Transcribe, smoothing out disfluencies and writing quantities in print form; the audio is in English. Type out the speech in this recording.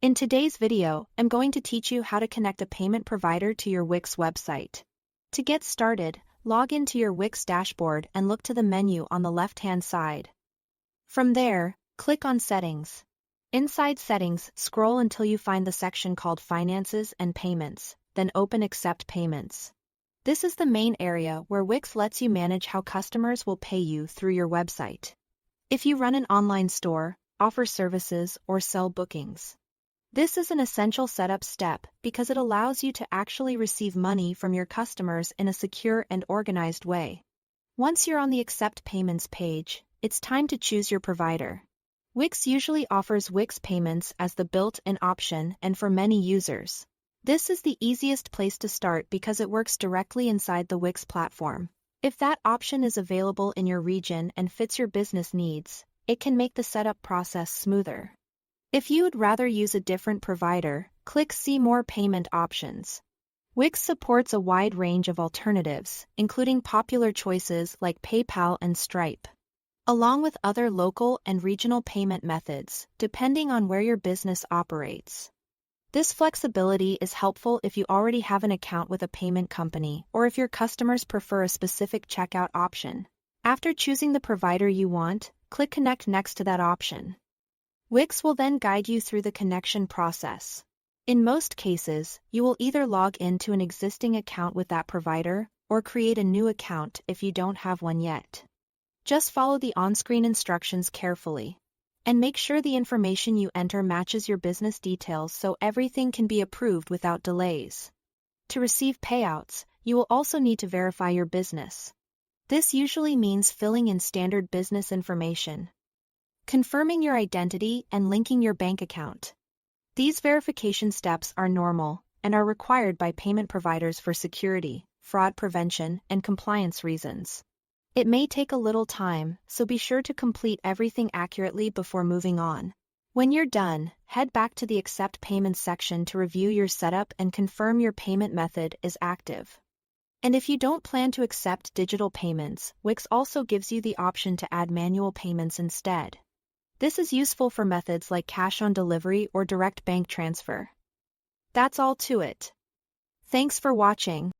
In today's video, I'm going to teach you how to connect a payment provider to your Wix website. To get started, log into your Wix dashboard and look to the menu on the left-hand side. From there, click on Settings. Inside Settings, scroll until you find the section called Finances and Payments, then open Accept Payments. This is the main area where Wix lets you manage how customers will pay you through your website. If you run an online store, offer services, or sell bookings, this is an essential setup step because it allows you to actually receive money from your customers in a secure and organized way. Once you're on the Accept Payments page, it's time to choose your provider. Wix usually offers Wix Payments as the built-in option, and for many users, this is the easiest place to start because it works directly inside the Wix platform. If that option is available in your region and fits your business needs, it can make the setup process smoother. If you would rather use a different provider, click See More Payment Options. Wix supports a wide range of alternatives, including popular choices like PayPal and Stripe, along with other local and regional payment methods, depending on where your business operates. This flexibility is helpful if you already have an account with a payment company or if your customers prefer a specific checkout option. After choosing the provider you want, click Connect next to that option. Wix will then guide you through the connection process. In most cases, you will either log into an existing account with that provider or create a new account if you don't have one yet. Just follow the on-screen instructions carefully, and make sure the information you enter matches your business details so everything can be approved without delays. To receive payouts, you will also need to verify your business. This usually means filling in standard business information, confirming your identity, and linking your bank account. These verification steps are normal and are required by payment providers for security, fraud prevention, and compliance reasons. It may take a little time, so be sure to complete everything accurately before moving on. When you're done, head back to the Accept Payments section to review your setup and confirm your payment method is active. And if you don't plan to accept digital payments, Wix also gives you the option to add manual payments instead. This is useful for methods like cash on delivery or direct bank transfer. That's all to it. Thanks for watching.